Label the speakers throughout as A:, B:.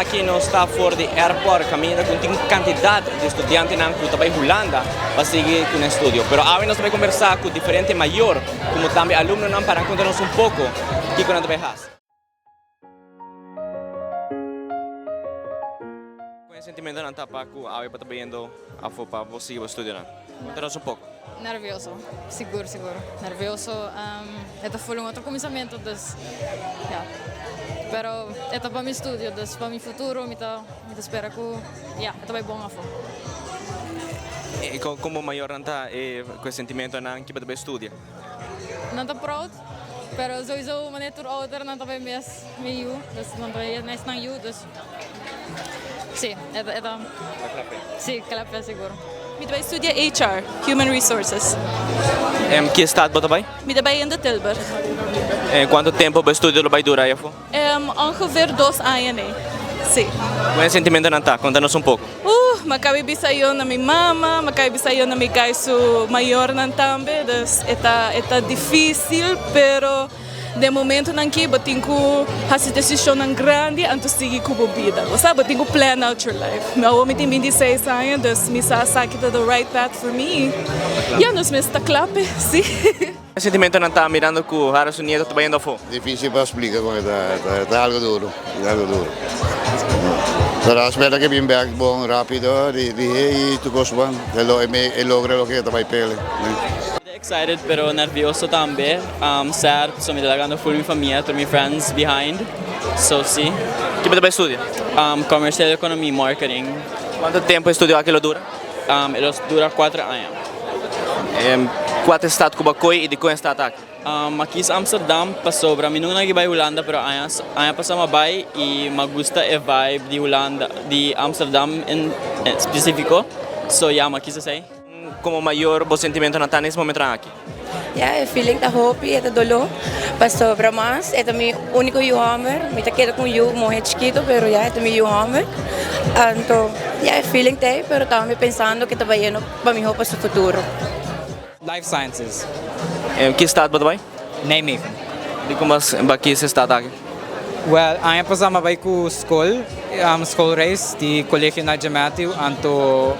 A: aqui não está fora de aeroporto, caminhando com uma quantidade de estudantes que estão em Holanda para seguir com o estudo. Mas agora nós vamos conversar com diferente maior, como também alunos para contar-nos pouco o que nós fazemos. Qual é o sentimento de estar para estar vendo a FOPA, você e o estudo? Conta-nos pouco.
B: Nervioso, seguro. Nervioso, ito foi outro começamento, pero ito para meu estudo, para meu futuro, me espera que, ito vai bom afo.
A: E como maior está com o sentimento na que você estuda?
B: Não estou proud, pero sowieso wanneer het ouder, não estou bem met you, dus não estou bem nesse não you, dus sim, sim, claro, seguro.
C: Met wij studeren HR, Human Resources.
A: Em que estado você vai?
C: Met bij in de Tilburg.
A: Quanto tempo o estudo vai durar?
C: Ongeveer 2 anos. Sim.
A: Qual é o sentimento na tá? Conta-nos pouco.
C: Makabibi sa'yo na mi mama, makabibi sa'yo na mi kaiso mayor ng tambe, dus eta difícil, pero de momento nanki bating ko hasi desisyon ng grande anto sige ko bobida. Basta bating ko plan out your life. Meu homem tem 26 anos, dus mi sasaki to the right path for me. Dus me está clape, sim.
A: O sentimento na tá mirando que o Harris Nieto está indo fora?
D: Difícil para explicar, está algo duro, Pero espero que venga bom rápido y tu cosa y logre lo que te va a pedir.
E: Excited pero nervioso também, sad, so me delagando full minha família, todos meus friends behind, so sim.
A: Que você vai estudar?
E: Comercial, economia, marketing.
A: Quanto tempo estudou aquilo dura?
E: Eles dura 4 anos.
A: Quatro estados como Coi e de qual estado aqui?
E: Aqui em Amsterdam, passou para mim não vai Holanda, pero aia passamos vai e me gusta a vibe de Holanda, de Amsterdam em específico, so me quis sei.
A: Como maior o sentimento na tá nesse momento aqui?
F: O feeling da hope e da dolor, passou para nós, é também o único Hammer, me tá queda com o morrer chiquito, pero é também o Hammer, então feeling tem, pero também pensando que tá vai indo para mim para o futuro.
G: Life Sciences.
A: Em que estado você vai?
G: Nijmegen.
A: De como aqui esse estado aqui?
G: Well, ang pasama bay ko school race di Colegio Nadia Matthew anto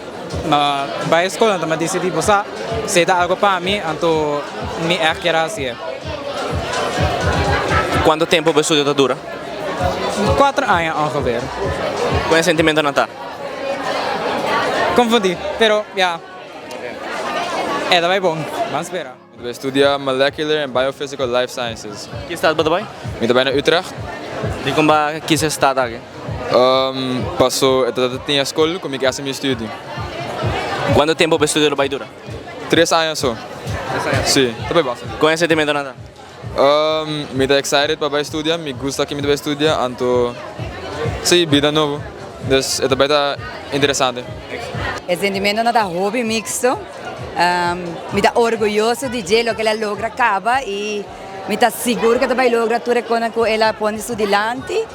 G: bay school anto madisidi bosa seda algo para mim anto mi accuracia.
A: Quanto tempo o estudo dura?
G: 4 anos ongeveer.
A: Qual é o sentimento na tá?
G: Confundi, pero vai bom. Vamos esperar.
H: We studeren Molecular and Biophysical Life Sciences.
A: Que estado você vai?
H: Ik ben in Utrecht.
A: De como que esse estado aqui?
H: Passou, eu tinha escola, como que é meu estudo.
A: Quanto tempo o estudo vai durar?
H: 3 anos só.
A: 3 anos?
H: Sim, também basta.
A: Qual é o sentimento na tá?
H: Me está excited para estudar, me gusta que me estudar, anto sim, vida nova. Dus é bem interessante.
I: O sentimento na hobby mixto. Me está orgulhoso de lo que ela logra acaba e me está seguro que vai lograr tudo que ela põe isso dilante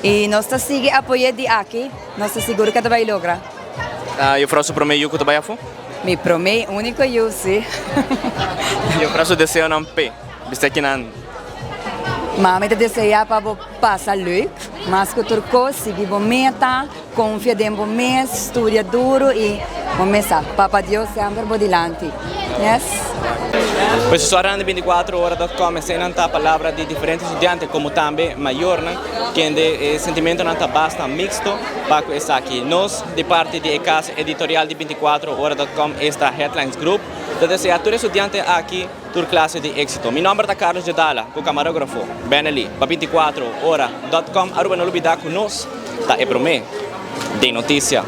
I: e nós está sigue apoiando de aqui, nós está seguro que vai lograr.
A: Eu faço para mim que tu vai a fo?
I: Me promete único eu sim.
A: Eu faço desejo não p, basta que não.
I: Mas me deseja para passar leuk, mas que turco sigue bom meta, confia em bom mês, estuda duro e começa. Papa Deus sempre por dilante. Yes.
A: Pues isso de 24horas.com ensinanta a palavra de diferentes estudantes como também maior, que de sentimento não basta mixto para estar aqui. Nós, de parte de casa editorial de 24horas.com, esta Headlines Group, te deseja a todos os estudantes aqui tur classe de éxito. Meu nome é Carlos Gedala, o camarógrafo, bem ali, para 24horas.com, aruba não olvidar com nós, tá é promê de notícia.